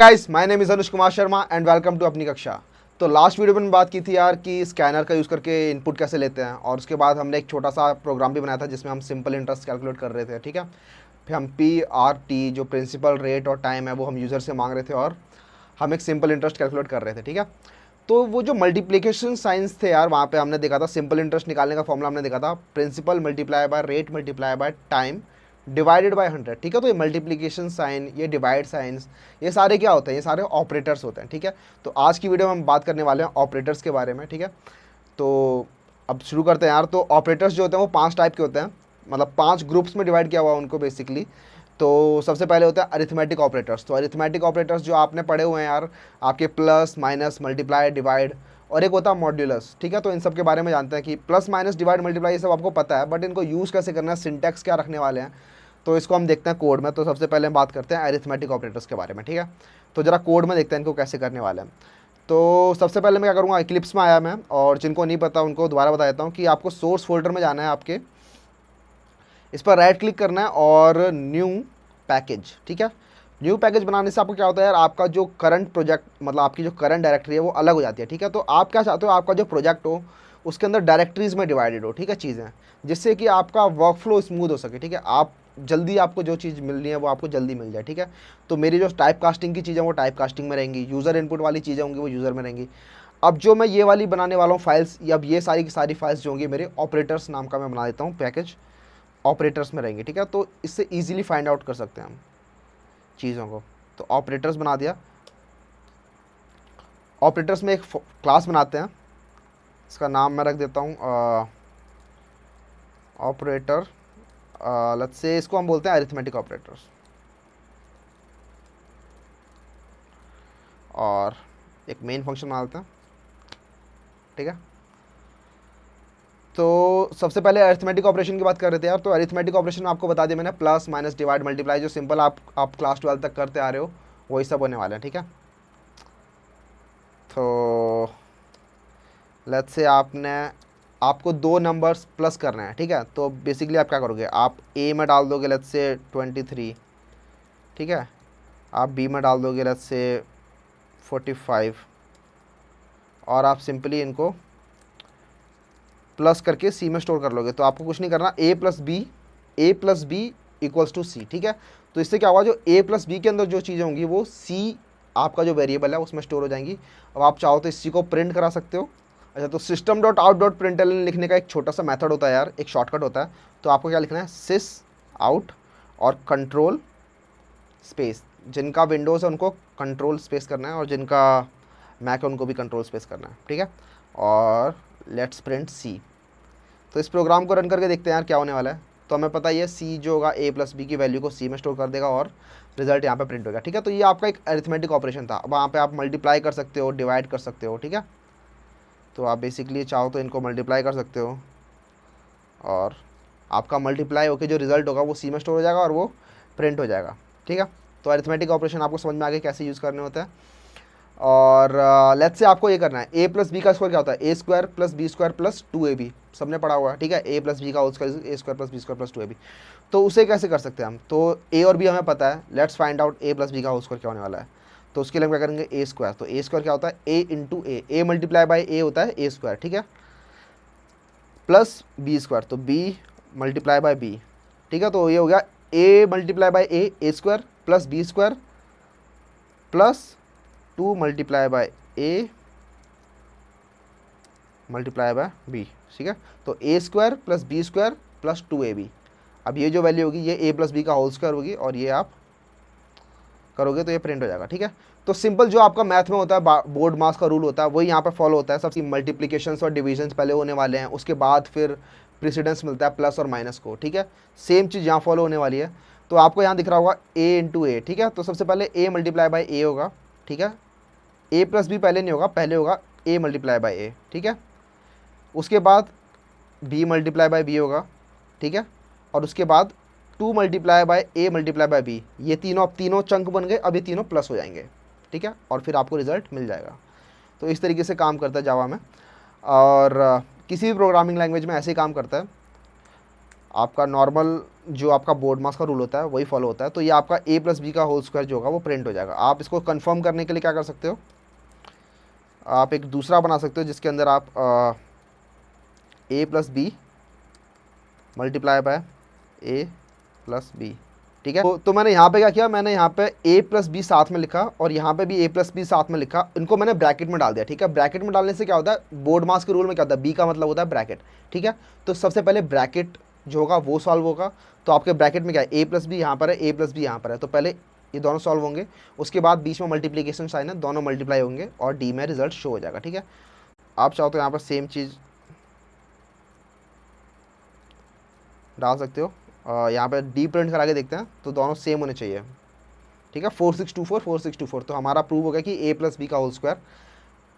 Guys, my name is Anuj Kumar Sharma and welcome to अपनी कक्षा। तो लास्ट वीडियो में बात की थी यार कि स्कैनर का यूज़ करके इनपुट कैसे लेते हैं, और उसके बाद हमने एक छोटा सा प्रोग्राम भी बनाया था जिसमें हम सिंपल इंटरेस्ट कैलकुलेट कर रहे थे। ठीक है, फिर हम PRT जो प्रिंसिपल रेट और टाइम है वो हम यूज़र से मांग रहे थे, और हम एक सिंपल इंटरेस्ट कैलकुलेट कर रहे थे। ठीक है, तो वो जो मल्टीप्लिकेशन साइंस थे यार, वहाँ पे हमने देखा था सिंपल इंटरेस्ट निकालने का फॉर्मूला हमने देखा था principal multiply by rate multiply by time divided by 100। ठीक है, तो ये मल्टीप्लिकेशन साइन, ये डिवाइड साइंस, ये सारे क्या होते हैं? ये सारे ऑपरेटर्स होते हैं। ठीक है, तो आज की वीडियो में हम बात करने वाले हैं ऑपरेटर्स के बारे में। ठीक है, तो अब शुरू करते हैं यार। तो ऑपरेटर्स जो होते हैं वो 5 टाइप के होते हैं, मतलब 5 ग्रुप्स में डिवाइड किया हुआ है उनको बेसिकली। तो सबसे पहले होता है अरिथमेटिक ऑपरेटर्स। तो अरिथमेटिक ऑपरेटर्स जो आपने पढ़े हुए हैं यार, आपके प्लस माइनस मल्टीप्लाई डिवाइड, और एक होता है मॉड्यूलस। ठीक है, तो इन सब के बारे में जानते हैं कि प्लस माइनस डिवाइड मल्टीप्लाई ये सब आपको पता है, बट इनको यूज़ कैसे करना है, सिंटैक्स क्या रखने वाले हैं, तो इसको हम देखते हैं कोड में। तो सबसे पहले हम बात करते हैं अरिथमेटिक ऑपरेटर्स के बारे में। ठीक है, तो ज़रा कोड में देखते हैं इनको कैसे करने वाले हैं। तो सबसे पहले मैं क्या करूँगा, इक्लिप्स में आया मैं, और जिनको नहीं पता उनको दोबारा बता देता हूँ कि आपको सोर्स फोल्डर में जाना है, आपके इस पर राइट क्लिक करना है और न्यू पैकेज। ठीक है, न्यू पैकेज बनाने से आपको क्या होता है यार, आपका जो करंट प्रोजेक्ट, मतलब आपकी जो करंट डायरेक्टरी है वो अलग हो जाती है। ठीक है, तो आप क्या चाहते हो, आपका जो प्रोजेक्ट हो उसके अंदर डायरेक्टरीज में डिवाइडेड हो। ठीक है, चीज़ें, जिससे कि आपका वर्क फ्लो स्मूथ हो सके। ठीक है, आप जल्दी, आपको जो चीज़ मिलनी है वो आपको जल्दी मिल जाए। ठीक है, तो मेरी जो टाइप कास्टिंग की चीज़ें वो टाइप कास्टिंग में रहेंगी, यूज़र इनपुट वाली चीज़ें होंगी वो यूज़र में रहेंगी। अब जो मैं ये वाली बनाने वाला हूँ फाइल्स, अब ये सारी की सारी फाइल्स जो होंगी मेरे ऑपरेटर्स नाम का मैं बना देता हूँ पैकेज, ऑपरेटर्स में रहेंगे। ठीक है, तो इससे ईजिली फाइंड आउट कर सकते हैं हम चीज़ों को। तो ऑपरेटर्स बना दिया। ऑपरेटर्स में एक क्लास बनाते हैं, इसका नाम मैं रख देता हूँ ऑपरेटर। लेट्स से इसको हम बोलते हैं अरिथमेटिक ऑपरेटर्स, और एक मेन फंक्शन बना देते हैं। ठीक है, तो सबसे पहले अरिथमेटिक ऑपरेशन की बात कर रहे थे यार। तो अरिथमेटिक ऑपरेशन आपको बता दिया मैंने, प्लस माइनस डिवाइड मल्टीप्लाई, जो सिंपल आप क्लास 12 तक करते आ रहे हो वही सब होने वाले हैं। ठीक है, तो लेट्स से आपको 2 नंबर्स प्लस करना है। ठीक है, तो बेसिकली आप क्या करोगे, आप ए में डाल दोगे लेट्स से 23। ठीक है, आप बी में डाल दोगे लेट्स से 45, और आप सिंपली इनको प्लस करके सी में स्टोर कर लोगे। तो आपको कुछ नहीं करना, ए प्लस बी इक्वल्स टू सी। ठीक है, तो इससे क्या होगा, जो ए प्लस बी के अंदर जो चीज़ें होंगी वो सी आपका जो वेरिएबल है उसमें स्टोर हो जाएंगी। अब आप चाहो तो इसी को प्रिंट करा सकते हो। अच्छा, तो system dot out dot println लिखने का एक छोटा सा मेथड होता है यार, एक शॉर्टकट होता है। तो आपको क्या लिखना है, सिस आउट और कंट्रोल स्पेस। जिनका विंडोज़ है उनको कंट्रोल स्पेस करना है, और जिनका मैक है उनको भी कंट्रोल स्पेस करना है। ठीक है, और लेट्स प्रिंट सी। तो इस प्रोग्राम को रन करके देखते हैं यार क्या होने वाला है। तो हमें पता ही है सी जो होगा ए प्लस बी की वैल्यू को सी में स्टोर कर देगा, और रिजल्ट यहाँ पे प्रिंट होगा। ठीक है, तो ये आपका एक अरिथमेटिक ऑपरेशन था। वहाँ पे आप मल्टीप्लाई कर सकते हो, डिवाइड कर सकते हो। ठीक है, तो आप बेसिकली चाहो तो इनको मल्टीप्लाई कर सकते हो, और आपका मल्टीप्लाई होकर जो रिजल्ट होगा वो सी में स्टोर हो जाएगा और वो प्रिंट हो जाएगा। ठीक है, तो अरिथमेटिक ऑपरेशन आपको समझ में आ गया कैसे यूज़ करने होते हैं। और लेट्स से आपको ये करना है, ए प्लस बी का स्क्वायर क्या होता है, a square plus B square plus 2ab, सबने पढ़ा हुआ है। ठीक है, ए प्लस बी का whole square a square plus B square plus 2ab। तो उसे कैसे कर सकते हैं हम, तो ए और बी हमें पता है, let's find out A plus B का होल स्क्वायर क्या होने वाला है। तो उसके लिए हम क्या करेंगे, ए स्क्वायर। तो ए स्क्वायर क्या होता है, a into a multiply by a होता है ए स्क्वायर। ठीक है, प्लस बी स्क्वायर, तो बी मल्टीप्लाई बाय बी। ठीक है, तो ये हो गया a multiply by a square plus B square plus 2 multiply by A multiply by b. ठीक है, तो a square plus B square plus 2ab। अब ये जो वैल्यू होगी ये ए प्लस बी का होल स्क्वायर होगी, और ये आप करोगे तो ये प्रिंट हो जाएगा। ठीक है, तो सिंपल जो आपका मैथ में होता है, बोर्ड मास का रूल होता है, वही यहाँ पे फॉलो होता है। सबसे मल्टीप्लिकेशंस और डिविजन्स पहले होने वाले हैं, उसके बाद फिर प्रेसिडेंस मिलता है प्लस और माइनस को। ठीक है, सेम चीज़ यहाँ फॉलो होने वाली है। तो आपको यहाँ दिख रहा होगा ए इंटू ए। ठीक है, तो सबसे पहले ए मल्टीप्लाई बाई ए होगा। ठीक है, ए प्लस बी पहले नहीं होगा, पहले होगा ए मल्टीप्लाई बाई ए। ठीक है, उसके बाद बी मल्टीप्लाई बाई बी होगा। ठीक है, और उसके बाद 2 multiply by A multiply by B. ये तीनों चंक बन गए, अब ये तीनों प्लस हो जाएंगे। ठीक है, और फिर आपको रिजल्ट मिल जाएगा। तो इस तरीके से काम करता है जावा में, और किसी भी प्रोग्रामिंग लैंग्वेज में ऐसे ही काम करता है। आपका नॉर्मल जो आपका बोर्ड मास का रूल होता है वही फॉलो होता है। तो ये आपका a प्लस बी का होल स्क्वायर जो होगा वो प्रिंट हो जाएगा। आप इसको कंफर्म करने के लिए क्या कर सकते हो, आप एक दूसरा बना सकते हो जिसके अंदर आप a plus B multiply by a plus B, ठीक है। तो मैंने यहाँ पे क्या किया, मैंने यहाँ पे a प्लस बी साथ में लिखा और यहाँ पे भी a प्लस बी साथ में लिखा, इनको मैंने ब्रैकेट में डाल दिया, ठीक है। ब्रैकेट में डालने से क्या होता है, बोर्ड मास के रूल में क्या होता है, b का मतलब होता है ब्रैकेट, ठीक है। तो सबसे पहले ब्रैकेट जो होगा वो सॉल्व होगा। तो आपके ब्रैकेट में क्या है, a प्लस बी यहाँ पर है, a प्लस बी यहाँ पर है, तो पहले ये दोनों सॉल्व होंगे, उसके बाद बीच में मल्टीप्लीकेशन साइन है, दोनों मल्टीप्लाई होंगे और डी में रिजल्ट शो हो जाएगा, ठीक है। आप चाहो तो यहाँ पर सेम चीज़ डाल सकते हो, यहाँ पे डी प्रिंट करा के देखते हैं तो दोनों सेम होने चाहिए, ठीक है। 4624 4624, तो हमारा प्रूव हो गया कि a प्लस बी का whole square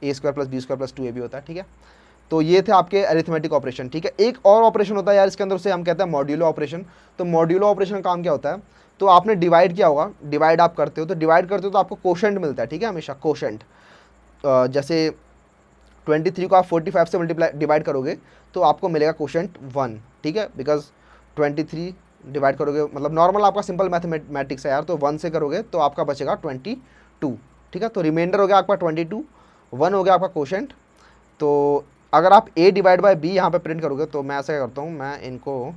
a square plus B square plus 2ab होता है, ठीक है। तो ये थे आपके अरिथमेटिक ऑपरेशन, ठीक है। एक और ऑपरेशन होता है यार इसके अंदर, उसे हम कहते हैं मॉड्यूलो ऑपरेशन। तो मॉड्यूलो ऑपरेशन का काम क्या होता है, तो आपने डिवाइड किया होगा, डिवाइड आप करते हो, तो डिवाइड करते हो तो आपको कोशेंट मिलता है, ठीक है, हमेशा कोशेंट। जैसे 23 को आप 45 से मल्टीप्लाई डिवाइड करोगे तो आपको मिलेगा कोशेंट 1, ठीक है। बिकॉज 23 डिवाइड करोगे मतलब नॉर्मल आपका सिंपल मैथमेटिक्स है यार, तो 1 से करोगे तो आपका बचेगा 22, ठीक है। तो रिमाइंडर हो गया आपका 22, 1 हो गया आपका कोशेंट। तो अगर आप a डिवाइड बाय b यहाँ पे प्रिंट करोगे तो मैं ऐसा करता हूँ, मैं इनको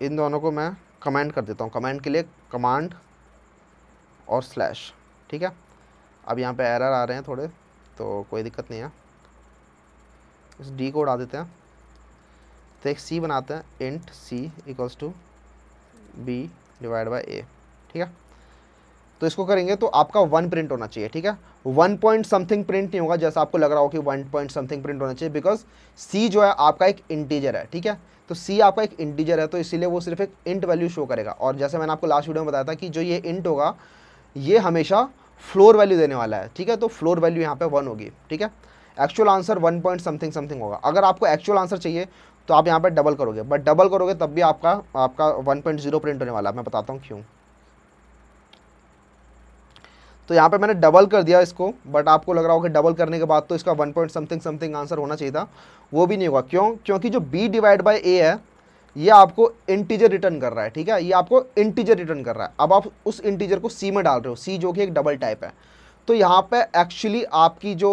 इन दोनों को मैं कमेंट कर देता हूँ, कमेंट के लिए कमांड और स्लैश, ठीक है। अब यहाँ पे एरर आ रहे हैं थोड़े, तो कोई दिक्कत नहीं है, इस डी को उड़ा देते हैं। तो एक सी बनाते हैं, int C equals to B divide by A, ठीक है। तो इसको करेंगे तो आपका 1 प्रिंट होना चाहिए, ठीक है। 1 पॉइंट समथिंग प्रिंट नहीं होगा जैसा आपको लग रहा हो कि 1 पॉइंट समथिंग प्रिंट होना चाहिए, बिकॉज सी जो है आपका एक इंटीजर है, ठीक है। तो सी आपका एक इंटीजर है, तो इसीलिए वो सिर्फ एक इंट वैल्यू शो करेगा। और जैसे मैंने आपको लास्ट वीडियो में बताया था कि जो ये इंट होगा ये हमेशा फ्लोर वैल्यू देने वाला है, ठीक है। तो फ्लोर वैल्यू यहाँ पे 1 होगी, ठीक है। Actual answer 1 point something something होगा। अगर आपको एक्चुअल आंसर चाहिए तो आप यहाँ पे डबल करोगे, बट डबल करोगे तब भी आपका 1.0 प्रिंट होने वाला है। मैं बताता हूँ क्यों। तो यहाँ पे मैंने डबल कर दिया इसको, बट आपको लग रहा होगा कि डबल करने के बाद तो इसका 1 पॉइंट समथिंग समथिंग आंसर होना चाहिए था, वो भी नहीं होगा। क्यों? क्योंकि जो b डिवाइड बाई a है ये आपको इंटीजर रिटर्न कर रहा है, ठीक है। ये आपको इंटीजर रिटर्न कर रहा है। अब आप उस इंटीजर को c में डाल रहे हो, c जो कि एक डबल टाइप है। तो यहाँ पे एक्चुअली आपकी जो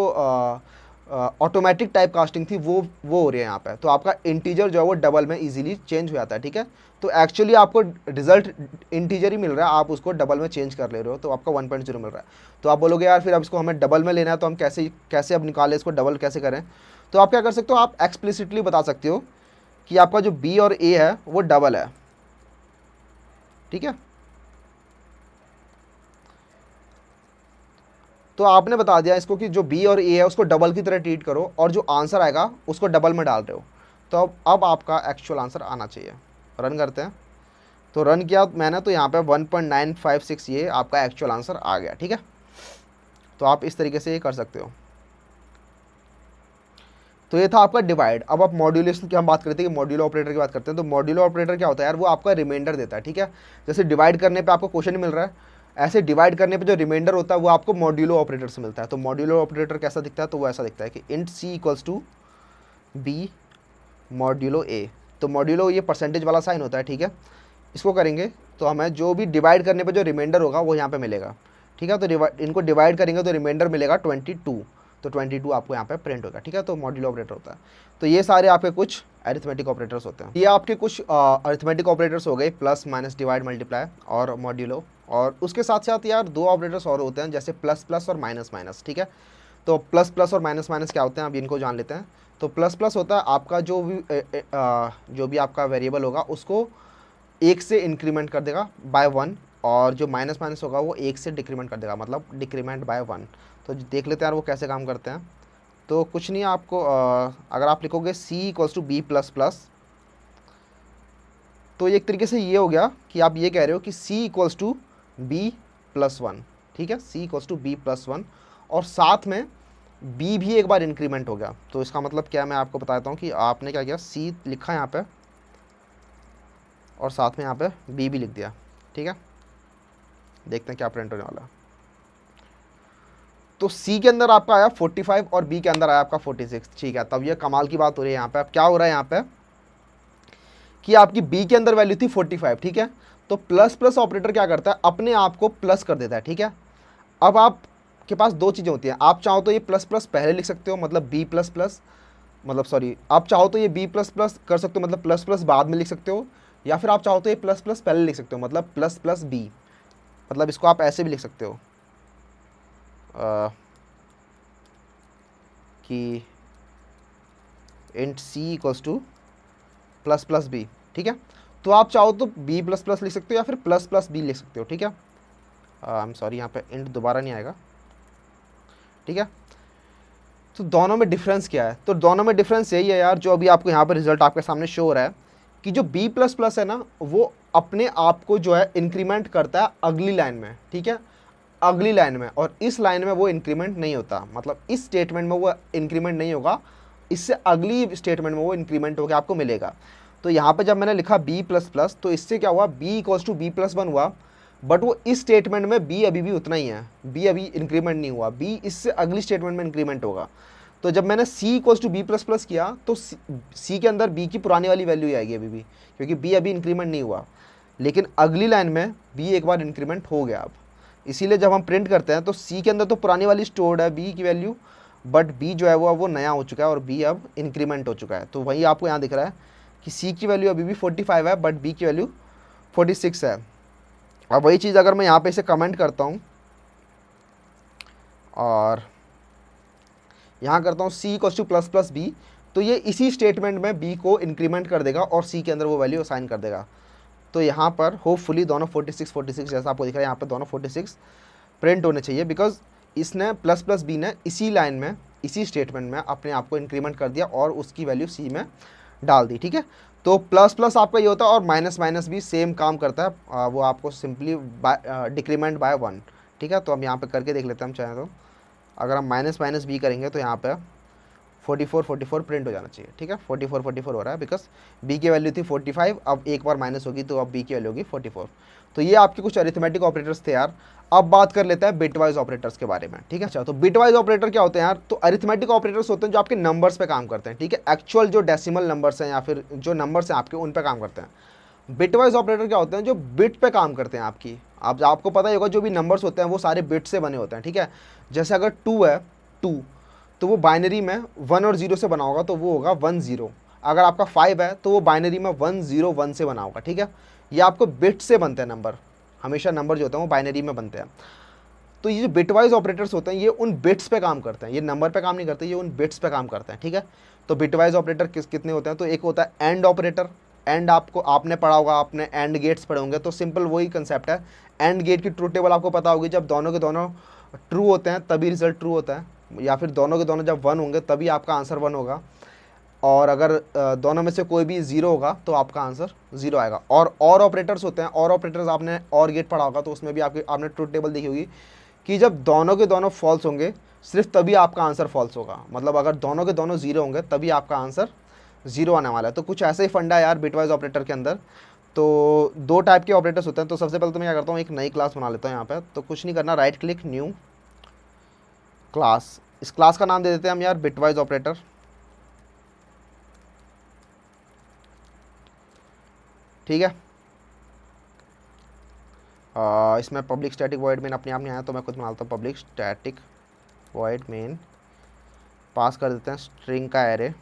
ऑटोमेटिक टाइप कास्टिंग थी वो हो रही है यहाँ पे। तो आपका इंटीजर जो है वो डबल में इजीली चेंज हो जाता है, ठीक है। तो एक्चुअली आपको रिजल्ट इंटीजर ही मिल रहा है, आप उसको डबल में चेंज कर ले रहे हो, तो आपका 1.0 मिल रहा है। तो आप बोलोगे यार फिर अब इसको हमें डबल में लेना है तो हम कैसे अब निकालें इसको, डबल कैसे करें। तो आप क्या कर सकते हो, आप एक्सप्लिसिटली बता सकते हो कि आपका जो b और a है वो डबल है, ठीक है। तो आपने बता दिया इसको कि जो b और a है उसको डबल की तरह ट्रीट करो और जो आंसर आएगा उसको डबल में डाल रहे हो। तो अब आपका एक्चुअल आंसर आना चाहिए। रन करते हैं। तो रन किया मैंने, तो यहाँ पे 1.956 ये आपका एक्चुअल आंसर आ गया, ठीक है। तो आप इस तरीके से ये कर सकते हो। तो ये था आपका डिवाइड। अब आप मॉड्यूलेशन की हम बात करते हैं कि मॉड्यूलो ऑपरेटर की बात करते हैं। तो मॉड्यूलो ऑपरेटर क्या होता है यार, वो आपका रिमाइंडर देता है, ठीक है। जैसे डिवाइड करने पे आपको क्वेश्चन मिल रहा है, ऐसे डिवाइड करने पे जो रिमाइंडर होता है वो आपको मॉड्यूलो ऑपरेटर से मिलता है। तो मॉड्यूलो ऑपरेटर कैसा दिखता है, तो वो ऐसा दिखता है कि int C equals to b modulo a. तो मॉड्यूलो ये परसेंटेज वाला साइन होता है, ठीक है। इसको करेंगे तो हमें जो भी डिवाइड करने पे जो रिमाइंडर होगा वो यहाँ पे मिलेगा, ठीक है। तो इनको डिवाइड करेंगे तो रिमाइंडर मिलेगा 22, तो 22 आपको यहाँ पे प्रिंट होगा, ठीक है। तो मॉड्यूलो ऑपरेटर होता है। तो ये सारे आपके कुछ अरिथमेटिक ऑपरेटर्स होते हैं। ये आपके कुछ अरिथमेटिक ऑपरेटर्स हो गए, प्लस माइनस डिवाइड मल्टीप्लाई और मॉड्यूलो। और उसके साथ साथ यार 2 ऑपरेटर्स और होते हैं, जैसे प्लस प्लस और माइनस माइनस, ठीक है। तो प्लस प्लस और माइनस माइनस क्या होते हैं, अब इनको जान लेते हैं। तो प्लस प्लस होता है आपका जो भी आपका वेरिएबल होगा उसको 1 से इंक्रीमेंट कर देगा बाय 1, और जो माइनस माइनस होगा वो 1 से डिक्रीमेंट कर देगा, मतलब डिक्रीमेंट बाय 1। तो देख लेते हैं यार वो कैसे काम करते हैं। तो कुछ नहीं, आपको अगर आप लिखोगे c equals to B plus plus, तो एक तरीके से ये हो गया कि आप ये कह रहे हो कि c equals to B plus 1, ठीक है। c equals to B plus 1, और साथ में b भी एक बार इंक्रीमेंट हो गया। तो इसका मतलब क्या, मैं आपको बताता हूँ कि आपने क्या किया, c लिखा यहाँ पे और साथ में यहाँ पे b भी लिख दिया, ठीक है। देखते हैं क्या प्रिंट होने वाला है। तो सी के अंदर आपका आया 45 और बी के अंदर आया आपका 46, ठीक है। तब ये कमाल की बात हो रही है यहाँ पे। अब क्या हो रहा है यहाँ पे कि आपकी बी के अंदर वैल्यू थी 45, ठीक है। तो प्लस प्लस ऑपरेटर क्या करता है, अपने आप को प्लस कर देता है, ठीक है। अब आपके पास दो चीज़ें होती हैं, आप चाहो तो ये प्लस प्लस पहले लिख सकते हो, मतलब बी प्लस प्लस, मतलब सॉरी, आप चाहो तो ये बी प्लस प्लस कर सकते हो, मतलब प्लस प्लस बाद में लिख सकते हो, या फिर आप चाहो तो ये प्लस प्लस पहले लिख सकते हो, मतलब प्लस प्लस बी। मतलब इसको आप ऐसे भी लिख सकते हो कि int C equals to plus plus B, ठीक है। तो आप चाहो तो बी प्लस प्लस लिख सकते हो या फिर प्लस प्लस बी लिख सकते हो, ठीक है। आई एम सॉरी, यहाँ पे इंट दोबारा नहीं आएगा, ठीक है। तो दोनों में डिफरेंस क्या है, तो दोनों में डिफरेंस यही है यार, जो अभी आपको यहाँ पर रिजल्ट आपके सामने शो हो रहा है कि जो बी प्लस प्लस है ना, वो अपने आप को जो है इंक्रीमेंट करता है अगली लाइन में, ठीक है, अगली लाइन में। और इस लाइन में वो इंक्रीमेंट नहीं होता, मतलब इस स्टेटमेंट में वो इंक्रीमेंट नहीं होगा, इससे अगली स्टेटमेंट में वो इंक्रीमेंट होकर आपको मिलेगा। तो यहाँ पे जब मैंने लिखा बी प्लस प्लस, तो इससे क्या हुआ, B equals to B plus 1 हुआ, बट वो इस स्टेटमेंट में बी अभी भी उतना ही है, बी अभी इंक्रीमेंट नहीं हुआ, बी इससे अगली स्टेटमेंट में इंक्रीमेंट होगा। तो जब मैंने c equals to B plus plus किया तो सी के अंदर बी की पुरानी वाली वैल्यू ही आएगी अभी भी, क्योंकि बी अभी इंक्रीमेंट नहीं हुआ, लेकिन अगली लाइन में बी एक बार इंक्रीमेंट हो गया अब। इसीलिए जब हम प्रिंट करते हैं तो सी के अंदर तो पुरानी वाली स्टोर्ड है बी की वैल्यू, बट बी जो है वो नया हो चुका है और बी अब इंक्रीमेंट हो चुका है। तो वही आपको यहाँ दिख रहा है कि सी की वैल्यू अभी भी 45 है, बट बी की वैल्यू 46 है। अब वही चीज़ अगर मैं यहाँ पे इसे कमेंट करता हूँ और यहाँ करता हूँ c equals to plus plus b, तो ये इसी स्टेटमेंट में बी को इंक्रीमेंट कर देगा और सी के अंदर वो वैल्यू असाइन कर देगा। तो यहाँ पर होपफुली दोनों 46 46 जैसा आपको दिख रहा है, यहाँ पर दोनों 46 प्रिंट होने चाहिए, बिकॉज इसने प्लस प्लस बी ने इसी लाइन में, इसी स्टेटमेंट में अपने आप को इंक्रीमेंट कर दिया और उसकी वैल्यू सी में डाल दी, ठीक है। तो प्लस प्लस आपका ये होता है और माइनस माइनस भी सेम काम करता है, वो आपको सिंपली डिक्रीमेंट बाय 1, ठीक है। तो हम यहाँ पे करके देख लेते हैं हम चाहें तो। अगर हम माइनस माइनस बी करेंगे तो यहाँ पे 44 44 प्रिंट हो जाना चाहिए, ठीक है। 44 44 हो रहा है बिकॉज बी की वैल्यू थी 45, अब एक बार माइनस होगी तो अब बी की वैल्यू होगी 44। तो ये आपके कुछ अरिथमेटिक ऑपरेटर्स थे यार। अब बात कर लेते हैं बिटवाइज ऑपरेटर्स के बारे में, ठीक है। अच्छा, तो बिटवाइज ऑपरेटर क्या होते हैं यार, तो अरिथमेटिक ऑपरेटर्स होते हैं जो आपके नंबर्स पे काम करते हैं, ठीक है। एक्चुअल जो डेसिमल नंबर्स हैं या फिर जो नंबर्स हैं आपके, उन पे काम करते हैं। बिटवाइज ऑपरेटर क्या होते हैं, जो बिट पे काम करते हैं आपकी। आपको पता ही होगा जो भी नंबर्स होते हैं वो सारे बिट से बने होते हैं, ठीक है। जैसे अगर 2 है, 2 तो वो बाइनरी में 1 और 0 से बना होगा, तो वो होगा 1 0। अगर आपका 5 है तो वो बाइनरी में 1 0 1 से बना होगा, ठीक है। ये आपको बिट से बनते हैं नंबर, हमेशा नंबर जो होते हैं वो बाइनरी में बनते हैं। तो ये जो बिटवाइज ऑपरेटर्स होते हैं ये उन बिट्स पे काम करते हैं, ये नंबर पे काम नहीं करते, ये उन बिट्स पे काम करते हैं, ठीक है। तो बिटवाइज ऑपरेटर कितने होते हैं, तो एक होता है एंड ऑपरेटर। एंड आपने पढ़ा होगा, आपने एंड गेट्स पढ़े होंगे, तो सिंपल वही कंसेप्ट है। एंड गेट की ट्रूथ टेबल आपको पता होगी, जब दोनों के दोनों ट्रू होते हैं तभी रिजल्ट ट्रू होता है, या फिर दोनों के दोनों जब 1 होंगे तभी आपका आंसर 1 होगा, और अगर दोनों में से कोई भी 0 होगा तो आपका आंसर 0 आएगा। और ऑपरेटर्स होते हैं, और ऑपरेटर्स आपने और गेट पढ़ा होगा, तो उसमें भी आपने ट्रूथ टेबल देखी होगी कि जब दोनों के दोनों फॉल्स होंगे सिर्फ तभी आपका आंसर फॉल्स होगा, मतलब अगर दोनों के दोनों 0 होंगे तभी आपका आंसर 0 आने वाला है। तो कुछ ऐसा ही फंडा है यार बिटवाइज ऑपरेटर के अंदर। तो 2 टाइप के ऑपरेटर्स होते हैं। तो सबसे पहले तो मैं क्या करता हूँ, एक नई क्लास बना लेता हूँ यहाँ पे। तो कुछ नहीं करना, राइट क्लिक, न्यू क्लास। इस क्लास का नाम दे देते हैं हम यार बिटवाइज ऑपरेटर, ठीक है। इसमें पब्लिक स्टैटिक वॉइड मेन अपने आप नहीं आया, तो मैं खुद बनाता हूँ पब्लिक स्टैटिक वॉइड मेन, पास कर देते हैं स्ट्रिंग का एरे।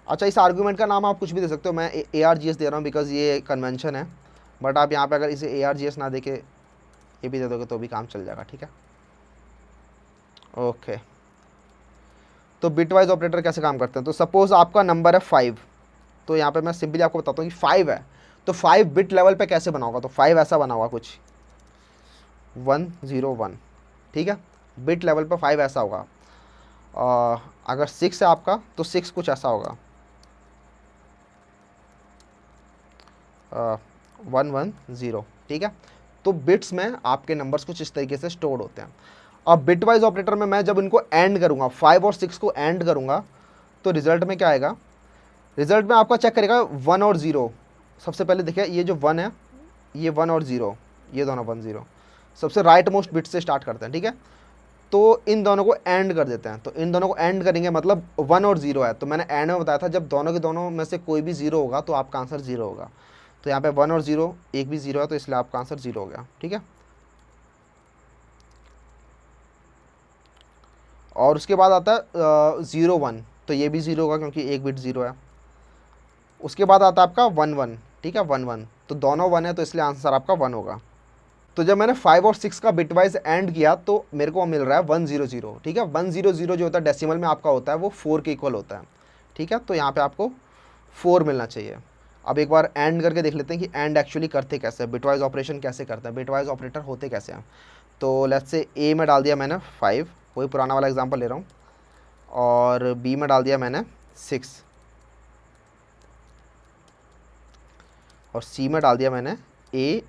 अच्छा, इस आर्गूमेंट का नाम आप कुछ भी दे सकते हो, मैं ARGS दे रहा हूँ बिकॉज ये कन्वेंशन है, बट आप यहाँ पे अगर इसे ARGS ना दे के ये भी दे दोगे तो भी काम चल जाएगा, ठीक है। ओके, तो बिटवाइज ऑपरेटर कैसे काम करते हैं, तो सपोज आपका नंबर है 5, तो यहाँ पे मैं सिंपली आपको बताता हूँ कि 5 है, तो 5 बिट लेवल पे कैसे बना होगा, तो 5 ऐसा बना होगा कुछ 1 0 1, ठीक है। बिट लेवल पे 5 ऐसा होगा। अगर 6 है आपका तो 6 कुछ ऐसा होगा, 1 1 0, ठीक है। तो बिट्स में आपके नंबर्स कुछ इस तरीके से स्टोर्ड होते हैं। अब बिटवाइज ऑपरेटर में मैं जब इनको एंड करूँगा, 5 और 6 को एंड करूँगा, तो रिजल्ट में क्या आएगा, रिजल्ट में आपका चेक करेगा 1 और 0। सबसे पहले देखिए ये जो 1 है, ये 1 और 0, ये दोनों 1 0, सबसे राइट मोस्ट बिट से स्टार्ट करते हैं, ठीक है। तो इन दोनों को एंड कर देते हैं। तो इन दोनों को एंड करेंगे मतलब 1 और 0 है, तो मैंने एंड में बताया था जब दोनों के दोनों में से कोई भी 0 होगा तो आपका आंसर 0 होगा। तो यहाँ पे 1 और 0, एक भी 0 है तो इसलिए आपका आंसर 0 हो गया। ठीक है, और उसके बाद आता है 0 1, तो ये भी 0 होगा क्योंकि एक बिट 0 है। उसके बाद आता है आपका 1 1, ठीक है 1 1, तो दोनों 1 है तो इसलिए आंसर आपका 1 होगा। तो जब मैंने 5 और 6 का बिटवाइज एंड किया तो मेरे को मिल रहा है 1 0 0। ठीक है, 1 0 0 जो होता है डेसिमल में आपका होता है वो 4 के इक्वल होता है। ठीक है, तो यहाँ पे आपको 4 मिलना चाहिए। अब एक बार एंड करके देख लेते हैं कि एंड एक्चुअली करते कैसे हैं, बिटवाइज ऑपरेशन कैसे करते हैं, बिटवाइज ऑपरेटर होते कैसे हैं। तो लेट्स से ए में डाल दिया मैंने 5, वही पुराना वाला एग्जाम्पल ले रहा हूँ, और बी में डाल दिया मैंने 6, और सी में डाल दिया मैंने ए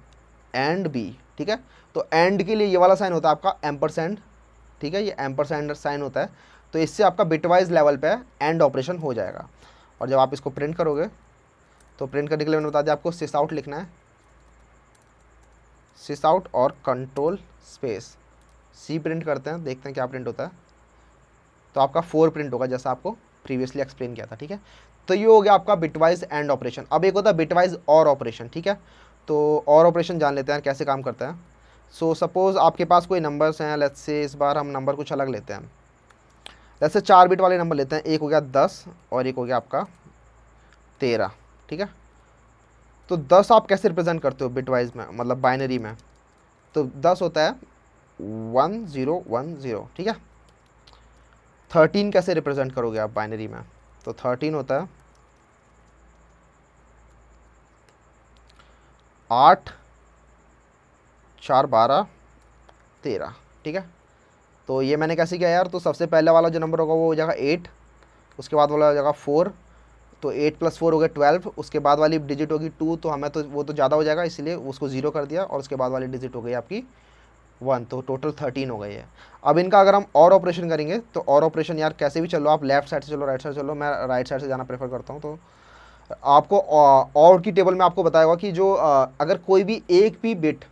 एंड बी। ठीक है, तो एंड के लिए ये वाला साइन होता है आपका एम्परसेंड। ठीक है, ये एम्परसेंड साइन होता है, तो इससे आपका बिटवाइज लेवल पे एंड ऑपरेशन हो जाएगा। और जब आप इसको प्रिंट करोगे तो प्रिंट करने के लिए मैंने बता दिया आपको सिस आउट लिखना है, सिस आउट और कंट्रोल स्पेस सी प्रिंट करते हैं, देखते हैं क्या प्रिंट होता है। तो आपका 4 प्रिंट होगा जैसा आपको प्रीवियसली एक्सप्लेन किया था। ठीक है, तो ये हो गया आपका बिटवाइज एंड ऑपरेशन। अब एक होता है बिटवाइज और ऑपरेशन। ठीक है, तो और ऑपरेशन जान लेते हैं कैसे काम करता है। सो सपोज़ आपके पास कोई नंबर्स हैं, लेट्स से इस बार हम नंबर कुछ अलग लेते हैं, लेट्स से 4 बिट वाले नंबर लेते हैं। एक हो गया 10 और एक हो गया आपका 13। ठीक है, तो 10 आप कैसे रिप्रेजेंट करते हो बिटवाइज में, मतलब बाइनरी में? तो 10 होता है 1 0 1 0। ठीक है, 13 कैसे रिप्रेजेंट करोगे आप बाइनरी में? तो 13 होता है 8 4 12 13। ठीक है, तो ये मैंने कैसे किया यार? तो सबसे पहले वाला जो नंबर होगा वो हो जाएगा 8, उसके बाद वाला हो जाएगा 4, तो 8 + 4 हो गया 12, उसके बाद वाली डिजिट होगी 2, तो हमें तो वो तो ज़्यादा हो जाएगा इसलिए उसको 0 कर दिया, और उसके बाद वाली डिजिट हो गई आपकी 1, तो टोटल 13 हो गई है। अब इनका अगर हम और ऑपरेशन करेंगे तो और ऑपरेशन यार कैसे भी चलो, आप लेफ्ट साइड से चलो राइट साइड से चलो, मैं राइट साइड से जाना प्रेफर करता हूँ। तो आपको और की टेबल में आपको बताया होगा कि जो अगर कोई भी एक भी बिट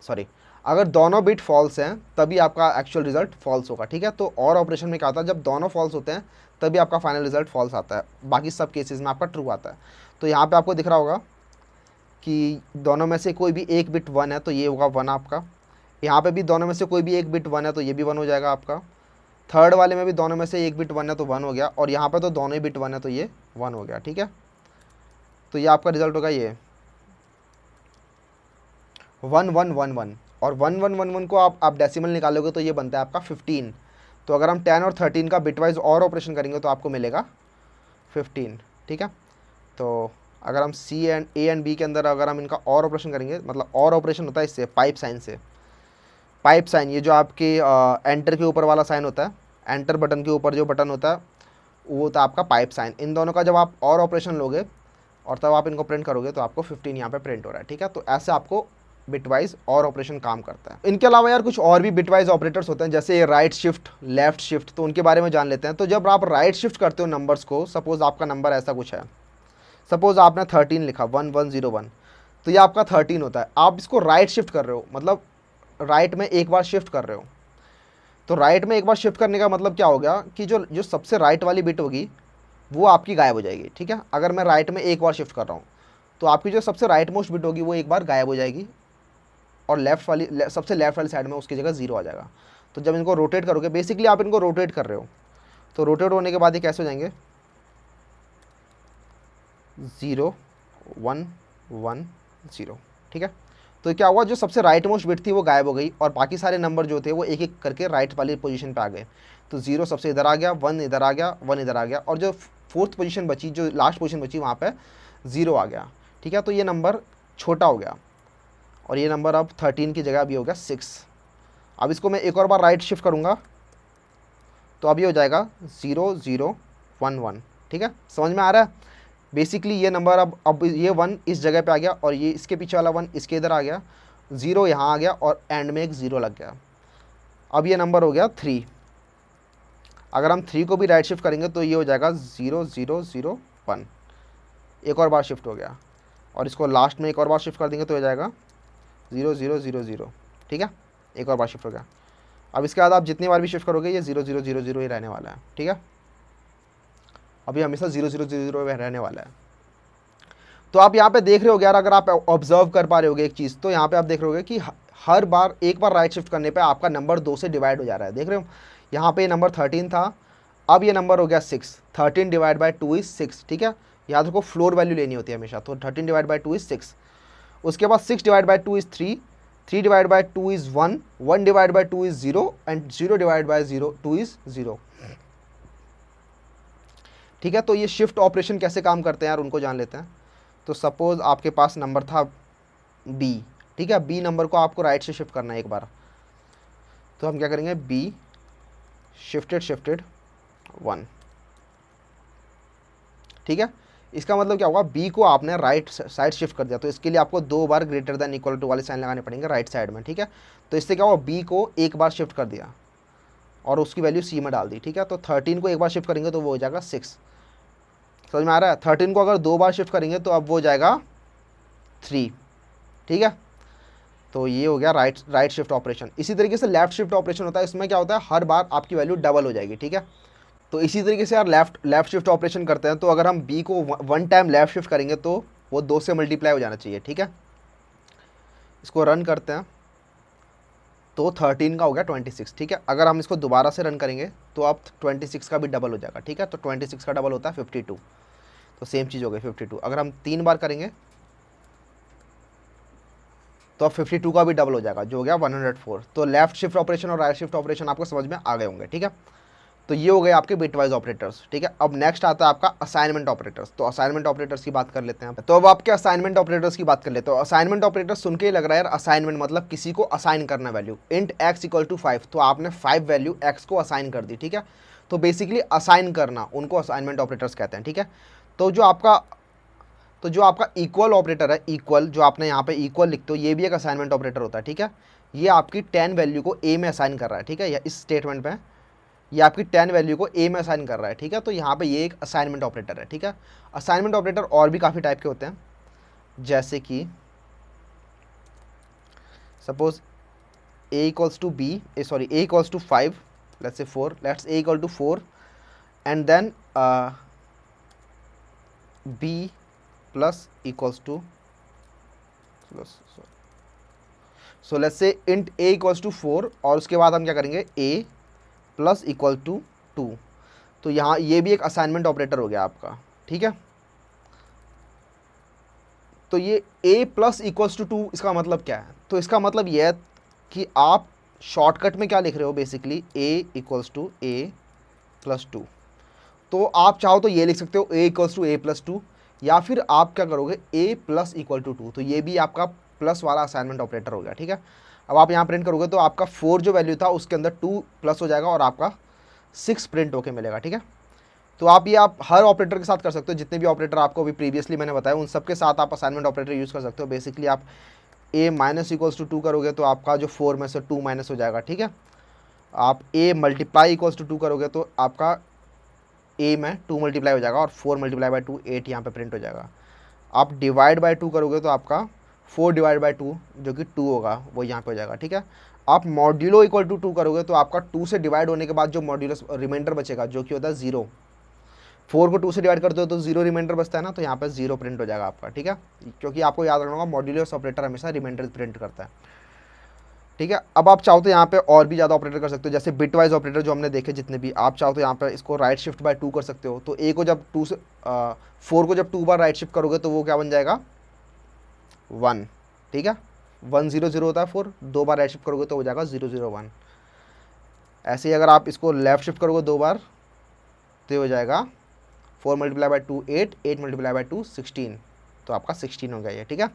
सॉरी अगर दोनों बिट फॉल्स हैं तभी आपका एक्चुअल रिजल्ट फॉल्स होगा। ठीक है, तो और ऑपरेशन में क्या होता है, जब दोनों फॉल्स होते हैं तभी आपका फाइनल रिजल्ट फॉल्स आता है, बाकी सब केसेस में आपका ट्रू आता है। तो यहाँ पे आपको दिख रहा होगा कि दोनों में से कोई भी एक बिट 1 है तो ये होगा 1 आपका, यहाँ पे भी दोनों में से कोई भी एक बिट 1 है तो ये भी 1 हो जाएगा आपका, थर्ड वाले में भी दोनों में से एक बिट 1 है तो 1 हो गया, और यहाँ पे तो दोनों ही बिट 1 है तो ये 1 हो गया। ठीक है, तो ये आपका रिजल्ट होगा ये 1 1 1 1, और 1 1 1 1 को आप डेसिमल निकालोगे तो ये बनता है आपका 15। तो अगर हम 10 और 13 का बिटवाइज और ऑपरेशन करेंगे तो आपको मिलेगा 15। ठीक है, तो अगर हम सी एंड ए एंड बी के अंदर अगर हम इनका और ऑपरेशन करेंगे, मतलब और ऑपरेशन होता है इससे पाइप साइन से, पाइप साइन ये जो आपके एंटर के ऊपर वाला साइन होता है, एंटर बटन के ऊपर जो बटन होता है वो होता है आपका पाइप साइन। इन दोनों का जब आप और ऑपरेशन लोगे और तब आप इनको प्रिंट करोगे तो आपको 15 यहाँ पे प्रिंट हो रहा है। ठीक है, तो ऐसे आपको बिटवाइज और ऑपरेशन काम करता है। इनके अलावा यार कुछ और भी बिटवाइज ऑपरेटर्स होते हैं, जैसे राइट शिफ्ट, लेफ्ट शिफ्ट, तो उनके बारे में जान लेते हैं। तो जब आप राइट शिफ्ट करते हो नंबर्स को, सपोज आपका नंबर ऐसा कुछ है, सपोज आपने 13 लिखा 1 1 0 1, तो ये आपका 13 होता है। आप इसको राइट शिफ्ट कर रहे हो, मतलब राइट में एक बार शिफ्ट कर रहे हो। तो राइट में एक बार शिफ्ट करने का मतलब क्या हो गया कि जो जो सबसे राइट वाली बिट होगी वो आपकी गायब हो जाएगी। ठीक है, अगर मैं राइट में एक बार शिफ्ट कर रहा हूँ तो आपकी जो सबसे राइट मोस्ट बिट होगी वो एक बार गायब हो जाएगी, और सबसे लेफ्ट वाली साइड में उसकी जगह 0 आ जाएगा। तो जब इनको रोटेट करोगे, बेसिकली आप इनको रोटेट कर रहे हो, तो रोटेट होने के बाद ये कैसे हो जाएंगे 0 1 1 0। ठीक है, तो क्या हुआ, जो सबसे राइट मोस्ट बिट थी वो गायब हो गई, और बाकी सारे नंबर जो थे वो एक एक करके राइट वाली पोजीशन पे आ गए। तो 0 सबसे इधर आ गया, 1 इधर आ गया, 1 इधर आ गया, और जो फोर्थ पोजीशन बची, जो लास्ट पोजीशन बची, वहाँ पे 0 आ गया। ठीक है, तो ये नंबर छोटा हो गया, और ये नंबर अब 13 की जगह अभी हो गया 6। अब इसको मैं एक और बार राइट शिफ्ट करूँगा तो अभी हो जाएगा 0 0 1 1। ठीक है, समझ में आ रहा है? बेसिकली ये नंबर अब ये 1 इस जगह पे आ गया, और ये इसके पीछे वाला 1 इसके इधर आ गया, 0 यहाँ आ गया, और एंड में एक 0 लग गया। अब ये नंबर हो गया 3। अगर हम 3 को भी राइट शिफ्ट करेंगे तो ये हो जाएगा 0 0 0 1, एक और बार शिफ्ट हो गया, और इसको लास्ट में एक और बार शिफ्ट कर देंगे तो हो जाएगा 0 0 0 0। ठीक है, एक और बार शिफ्ट हो गया। अब इसके बाद आप जितनी बार भी शिफ्ट करोगे ये 0 0 0 0 ही रहने वाला है, ठीक है। अभी हमेशा 0 0 0 0 रहने वाला है। तो आप यहाँ पे देख रहे हो यार, अगर आप ऑब्जर्व कर पा रहे होगे एक चीज़, तो यहाँ पे आप देख रहे होगे कि हर बार एक बार राइट शिफ्ट करने पे आपका नंबर 2 से डिवाइड हो जा रहा है। देख रहे हो, यहाँ पे नंबर 13 था, अब ये नंबर हो गया 6। 13 डिवाइड बाई 2 इज 6, ठीक है। याद रखो फ्लोर वैल्यू लेनी होती है हमेशा, तो 13 डिवाइड बाई 2 इज 6। उसके बाद 6 divide by 2 is 3, 3 divide by 2 is 1, 1 divide by 2 is 0 and 0 divide by 2 is 0, ठीक है। तो ये शिफ्ट ऑपरेशन कैसे काम करते हैं यार, उनको जान लेते हैं। तो सपोज आपके पास नंबर था b, ठीक है। b नंबर को आपको राइट से शिफ्ट करना है एक बार, तो हम क्या करेंगे, b शिफ्टेड 1, ठीक है। इसका मतलब क्या होगा, b को आपने राइट साइड शिफ्ट कर दिया, तो इसके लिए आपको 2 बार ग्रेटर देन इक्वल टू वाले साइन लगाने पड़ेंगे राइट साइड में, ठीक है। तो इससे क्या होगा, b को एक बार शिफ्ट कर दिया और उसकी वैल्यू c में डाल दी, ठीक है। तो 13 को एक बार शिफ्ट करेंगे तो वो हो जाएगा 6, समझ में आ रहा है। 13 को अगर 2 बार शिफ्ट करेंगे तो अब वो हो जाएगा 3, ठीक है। तो ये हो गया राइट शिफ्ट ऑपरेशन। इसी तरीके से लेफ्ट शिफ्ट ऑपरेशन होता है, इसमें क्या होता है, हर बार आपकी वैल्यू डबल हो जाएगी, ठीक है। तो इसी तरीके से यार लेफ्ट शिफ्ट ऑपरेशन करते हैं, तो अगर हम b को 1 टाइम लेफ्ट शिफ्ट करेंगे तो वो 2 से मल्टीप्लाई हो जाना चाहिए, ठीक है। इसको रन करते हैं तो 13 का हो गया 26, ठीक है। अगर हम इसको दोबारा से रन करेंगे तो अब 26 का भी डबल हो जाएगा, ठीक है। तो 26 का डबल होता है 52, तो सेम चीज़ हो गई 52। अगर हम 3 बार करेंगे तो अब 52 का भी डबल हो जाएगा, जो हो गया 104। तो लेफ्ट शिफ्ट ऑपरेशन और राइट शिफ्ट ऑपरेशन आपको समझ में आ गए होंगे, ठीक है। तो ये हो गए आपके बिटवाइज ऑपरेटर्स, ठीक है। अब नेक्स्ट आता है आपका असाइनमेंट ऑपरेटर्स। तो असाइनमेंट ऑपरेटर्स की बात कर लेते हैं। तो अब आपके असाइनमेंट ऑपरेटर्स की बात कर लेते हैं। तो असाइनमेंट ऑपरेटर्स सुन के ही लग रहा है यार, असाइनमेंट मतलब किसी को असाइन करना value. Int x equal to 5, तो आपने 5 वैल्यू x को असाइन कर दी, ठीक है। तो बेसिकली असाइन करना, उनको असाइनमेंट ऑपरेटर्स कहते हैं, ठीक है। तो जो आपका इक्वल ऑपरेटर है, इक्वल जो आपने यहाँ पे इक्वल लिखते हो, ये भी एक असाइनमेंट ऑपरेटर होता है, ठीक है। ये आपकी 10 वैल्यू को a में असाइन कर रहा है, ठीक है। या इस स्टेटमेंट में ये आपकी 10 वैल्यू को a में असाइन कर रहा है, ठीक है। तो यहाँ पे ये एक असाइनमेंट ऑपरेटर है, ठीक है। असाइनमेंट ऑपरेटर और भी काफ़ी टाइप के होते हैं, जैसे कि suppose a equals to a equals to 5, let's say 4, let's a equal to 4 and then b plus equals to so let's say int a equals to 4 और उसके बाद हम क्या करेंगे, a प्लस इक्वल टू 2। तो यहाँ ये भी एक असाइनमेंट ऑपरेटर हो गया आपका, ठीक है। तो ये a प्लस इक्वल्स टू 2, इसका मतलब क्या है, तो इसका मतलब यह है कि आप शॉर्टकट में क्या लिख रहे हो, basically a equals to a plus 2। तो आप चाहो तो ये लिख सकते हो a equals to a plus 2, या फिर आप क्या करोगे a प्लस इक्वल टू 2। तो ये भी आपका प्लस वाला असाइनमेंट ऑपरेटर हो गया, ठीक है। अब आप यहाँ प्रिंट करोगे तो आपका 4 जो वैल्यू था उसके अंदर 2 प्लस हो जाएगा और आपका 6 प्रिंट होके मिलेगा, ठीक है। तो आप हर ऑपरेटर के साथ कर सकते हो, जितने भी ऑपरेटर आपको अभी प्रीवियसली मैंने बताया उन सब के साथ आप असाइनमेंट ऑपरेटर यूज़ कर सकते हो। बेसिकली आप a माइनस इक्वल्स टू 2 करोगे तो आपका जो 4 में से 2 माइनस हो जाएगा, ठीक है। आप a मल्टीप्लाई इक्वल्स टू 2 करोगे तो आपका a में 2 मल्टीप्लाई हो जाएगा और 4 मल्टीप्लाई बाई 2 8 यहाँ पे प्रिंट हो जाएगा। आप डिवाइड बाई 2 करोगे तो आपका 4 डिवाइड बाई 2 जो कि 2 होगा वो यहाँ पे हो जाएगा, ठीक है। आप मॉड्यूलो इक्वल टू 2 करोगे तो आपका 2 से डिवाइड होने के बाद जो मॉड्यूलस रिमाइंडर बचेगा जो कि होता है 0। 4 को 2 से डिवाइड करते हो तो 0 रिमाइंडर बचता है ना, तो यहाँ पे 0 प्रिंट हो जाएगा आपका, ठीक है। क्योंकि आपको याद रखना होगा मॉड्यूलस ऑपरेटर हमेशा रिमाइंडर प्रिंट करता है, ठीक है। अब आप चाहो तो यहाँ पे और भी ज़्यादा ऑपरेटर कर सकते हो, जैसे बिटवाइज ऑपरेटर जो हमने देखे जितने भी। आप चाहो तो यहाँ पे इसको राइट शिफ्ट बाय 2 कर सकते हो। तो a को जब 4 को जब 2 बार राइट शिफ्ट करोगे तो वो क्या बन जाएगा 1, ठीक है। 1 0 0 होता है 4, 2 बार राइट शिफ्ट करोगे तो हो जाएगा 0 0 1। ऐसे ही अगर आप इसको लेफ्ट शिफ्ट करोगे 2 बार तो हो जाएगा 4 मल्टीप्लाई बाई 2 8, 8 मल्टीप्लाई बाई 2 16, तो आपका 16 हो गया ये, ठीक है।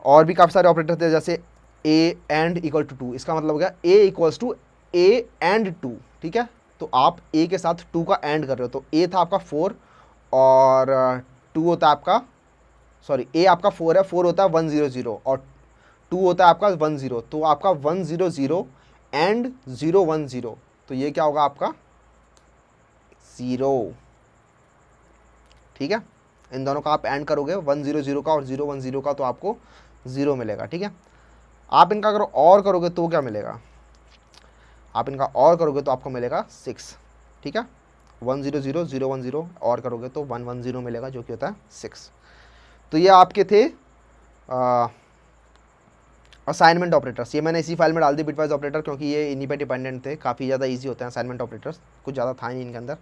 और भी काफ़ी सारे ऑपरेटर थे, जैसे a एंड इक्वल टू 2, इसका मतलब हो गया a equals to a and 2, ठीक है। तो आप a के साथ 2 का एंड कर रहे हो, तो a था आपका 4 और 2 होता है आपका, सॉरी a आपका 4 है, 4 होता है 1 0 0 और 2 होता है आपका 1 0, तो आपका 1 0 0 एंड 0 1 0, तो ये क्या होगा आपका 0, ठीक है। इन दोनों का आप एंड करोगे 1 0 0 का और 0 1 0 का, तो आपको 0 मिलेगा, ठीक है। आप इनका अगर और करोगे तो क्या मिलेगा, आप इनका और करोगे तो आपको मिलेगा 6, ठीक है। 1 0 0 0 1 0 और करोगे तो 1 1 0 मिलेगा, जो कि होता है 6। तो ये आपके थे असाइनमेंट ऑपरेटर्स। ये मैंने इसी फाइल में डाल दी बिटवाइज ऑपरेटर, क्योंकि ये इन्हीं पे डिपेंडेंट थे, काफ़ी ज़्यादा इजी होते हैं असाइनमेंट ऑपरेटर्स, कुछ ज़्यादा था नहीं इनके अंदर।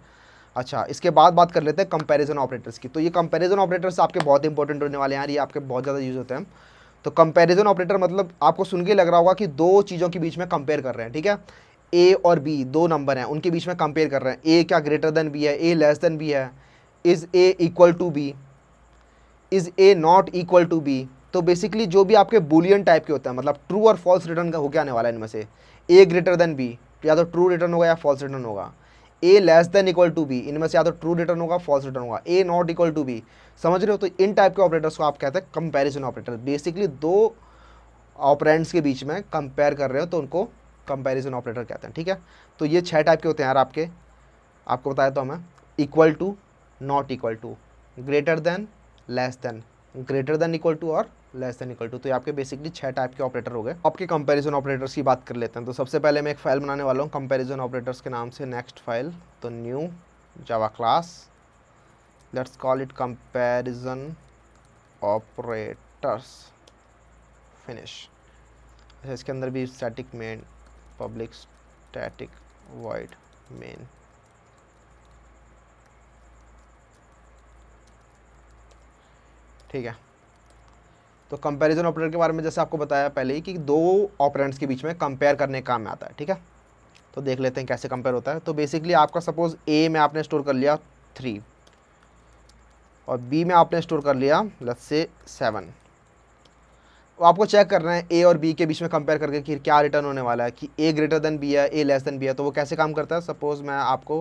अच्छा, इसके बाद बात कर लेते हैं कंपैरिजन ऑपरेटर्स की। तो ये कंपैरिजन ऑपरेटर्स आपके बहुत इंपॉर्टेंट होने वाले हैं यार, ये आपके बहुत ज़्यादा यूज़ होते हैं। तो कंपैरिजन ऑपरेटर मतलब आपको सुन के लग रहा होगा कि दो चीज़ों के बीच में कंपेयर कर रहे हैं, ठीक है। ए और बी दो नंबर हैं, उनके बीच में कंपेयर कर रहे हैं। ए क्या ग्रेटर देन बी है, ए लेस देन बी है, is A equal to B, is A not equal to B. तो बेसिकली जो भी आपके बुलियन टाइप के होते हैं, मतलब ट्रू और फॉल्स रिटर्न का हो क्या आने वाला है इनमें से, ए ग्रेटर देन बी या तो ट्रू रिटर्न होगा या फॉल्स रिटर्न होगा, a less than equal to b इनमें से या तो ट्रू रिटर्न होगा फॉल्स रिटर्न होगा, a not equal to b. समझ रहे हो? तो इन टाइप के ऑपरेटर्स को आप कहते हैं कंपैरिजन ऑपरेटर। बेसिकली दो ऑपरेंड्स के बीच में कंपेयर कर रहे हो तो उनको कंपैरिजन ऑपरेटर कहते हैं, ठीक है। तो ये 6 टाइप के होते हैं यार आपके, आपको बताया तो हमें। Equal to, not equal to, greater than, less than, greater than equal to और लेस देन इक्वल टू। तो ये आपके बेसिकली 6 टाइप के ऑपरेटर हो गए। आपके कंपैरिजन ऑपरेटर्स की बात कर लेते हैं। तो सबसे पहले मैं एक फाइल बनाने वाला हूँ कंपैरिजन ऑपरेटर्स के नाम से, नेक्स्ट फाइल। तो new Java class, let's call it comparison operators, finish. अच्छा, इसके अंदर भी static main, public static void main. ठीक है, तो कंपैरिजन ऑपरेटर के बारे में जैसे आपको बताया पहले ही कि दो ऑपरेंड्स के बीच में कंपेयर करने का काम में आता है, ठीक है। तो देख लेते हैं कैसे कंपेयर होता है। तो बेसिकली आपका सपोज ए में आपने स्टोर कर लिया 3 और बी में आपने स्टोर कर लिया लेट्स से 7। तो आपको चेक करना है ए और बी के बीच में कंपेयर करके कि क्या रिटर्न होने वाला है, कि ए ग्रेटर देन बी है, ए लेस देन बी है। तो वो कैसे काम करता है, सपोज मैं आपको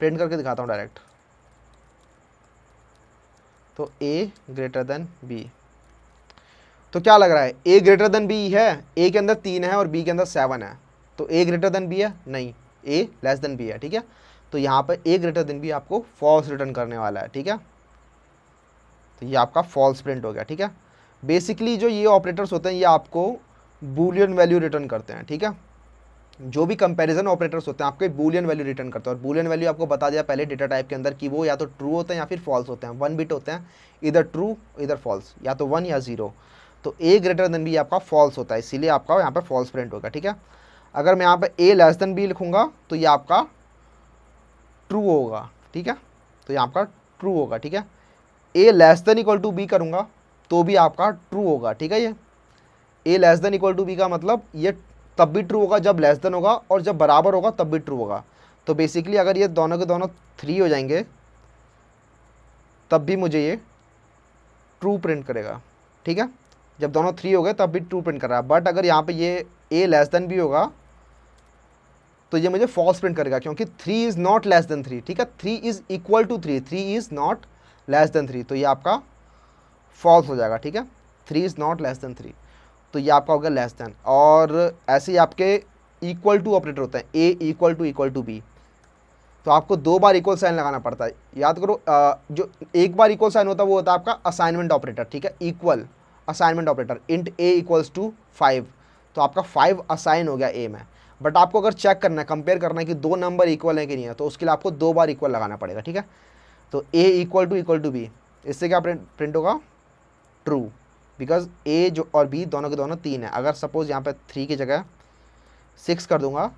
प्रिंट करके दिखाता हूँ डायरेक्ट। तो ए ग्रेटर देन बी, तो क्या लग रहा है, ए ग्रेटर देन बी है, ए के अंदर 3 है और बी के अंदर 7 है, तो ए ग्रेटर देन बी है, नहीं, ए लेस देन बी है, ठीक है। तो यहाँ पर ए ग्रेटर देन बी आपको फॉल्स रिटर्न करने वाला है, ठीक है। तो ये आपका फॉल्स प्रिंट हो गया, ठीक है। बेसिकली जो ये ऑपरेटर्स होते हैं ये आपको बूलियन वैल्यू रिटर्न करते हैं, ठीक है। जो भी कंपैरिजन ऑपरेटर्स होते हैं आपके बूलियन वैल्यू रिटर्न करते हैं। और बूलियन वैल्यू आपको बता दिया पहले डेटा टाइप के अंदर कि वो या तो ट्रू होते हैं या फिर फॉल्स होते हैं। 1 बिट होते हैं, इधर ट्रू इधर फॉल्स, या तो 1 या 0। तो ए ग्रेटर देन बी आपका फॉल्स होता है, इसीलिए आपका यहाँ पे फॉल्स प्रिंट होगा, ठीक है। अगर मैं यहाँ पे ए लेस देन बी लिखूँगा तो ये आपका ट्रू होगा, ठीक है। तो ये आपका ट्रू होगा, ठीक है। ए less than equal to b करूँगा तो भी आपका ट्रू होगा, ठीक है। ये a less than equal to b का मतलब ये तब भी ट्रू होगा जब लेस देन होगा, और जब बराबर होगा तब भी ट्रू होगा। तो बेसिकली अगर ये दोनों के दोनों 3 हो जाएंगे तब भी मुझे ये ट्रू प्रिंट करेगा, ठीक है। जब दोनों 3 हो गए तब भी ट्रू प्रिंट कर रहा है। बट अगर यहाँ पे ये ए लेस देन बी होगा तो ये मुझे फॉल्स प्रिंट करेगा, क्योंकि 3 इज़ नॉट लेस देन 3, ठीक है। 3 is equal to 3, 3 is not less than 3, तो ये आपका फॉल्स हो जाएगा, ठीक है। 3 इज़ नॉट लेस देन 3, तो ये आपका हो गया लेस देन। और ऐसे ही आपके इक्वल टू ऑपरेटर होता है, ए इक्वल टू बी, तो आपको 2 बार इक्वल साइन लगाना पड़ता है। याद करो, जो एक बार इक्वल साइन होता है वो होता है आपका असाइनमेंट ऑपरेटर, ठीक है। Equal assignment operator, int A equals to 5, तो आपका 5 असाइन हो गया ए में। बट आपको अगर चेक करना है, कंपेयर करना है कि 2 नंबर इक्वल है कि नहीं है, तो उसके लिए आपको 2 बार इक्वल लगाना पड़ेगा, ठीक है। तो ए इक्वल टू बी, इससे क्या प्रिंट होगा, ट्रू, बिकॉज ए जो और बी दोनों के दोनों 3 है। अगर सपोज यहाँ पे 3 की जगह 6 कर दूंगा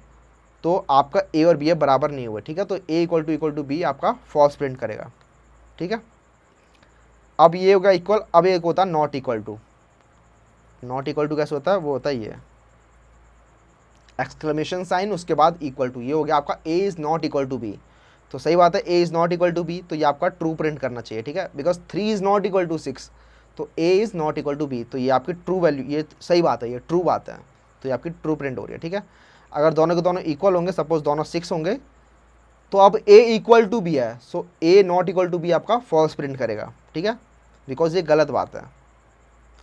तो आपका ए और बी बराबर नहीं हुए, ठीक है। तो ए इक्वल टू बी आपका फॉल्स प्रिंट करेगा, ठीक है। अब ये होगा इक्वल, अब एक होता है not equal to. Not equal to कैसे होता है, वो होता है ये एक्सक्लेमेशन साइन उसके बाद इक्वल टू, ये हो गया आपका A is not equal to B. तो सही बात है, A is not equal to B, तो ये आपका ट्रू प्रिंट करना चाहिए, ठीक है। Because 3 is not equal to 6, तो A is not equal to B, तो ये आपकी ट्रू वैल्यू, ये सही बात है, ये ट्रू बात है, तो ये आपकी ट्रू प्रिंट हो रही है, ठीक है। अगर दोनों के दोनों इक्वल होंगे, सपोज दोनों 6 होंगे, तो अब ए इक्वल टू बी है, सो ए नॉट इक्वल टू बी आपका फॉल्स प्रिंट करेगा, ठीक है। बिकॉज ये गलत बात है,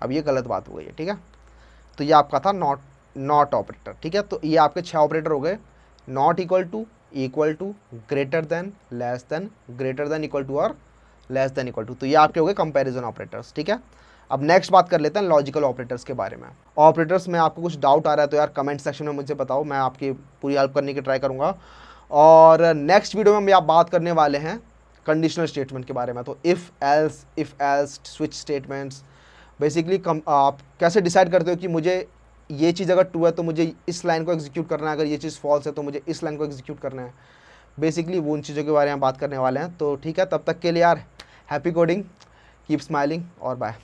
अब ये गलत बात हो गई है, ठीक है। तो ये आपका था नॉट ऑपरेटर, ठीक है। तो ये आपके 6 ऑपरेटर हो गए, not equal to, greater than, less than, greater than equal to और लेस देन इक्वल टू। तो ये आपके हो गए कंपैरिजन ऑपरेटर्स, ठीक है। अब नेक्स्ट बात कर लेते हैं लॉजिकल ऑपरेटर्स के बारे में। ऑपरेटर्स में आपको कुछ डाउट आ रहा है तो यार कमेंट सेक्शन में मुझे बताओ, मैं आपकी पूरी हेल्प करने की ट्राई करूँगा। और नेक्स्ट वीडियो में हम आप बात करने वाले हैं कंडीशनल स्टेटमेंट के बारे में। तो if else switch statements, basically आप कैसे डिसाइड करते हो कि मुझे ये चीज़ अगर ट्रू है तो मुझे इस लाइन को एग्जीक्यूट करना है, अगर ये चीज़ फॉल्स है तो मुझे इस लाइन को एग्जीक्यूट करना है। बेसिकली वो उन चीज़ों के बारे में बात करने वाले हैं। तो ठीक है, तब तक के लिए यार हैप्पी कोडिंग, कीप स्माइलिंग और बाय।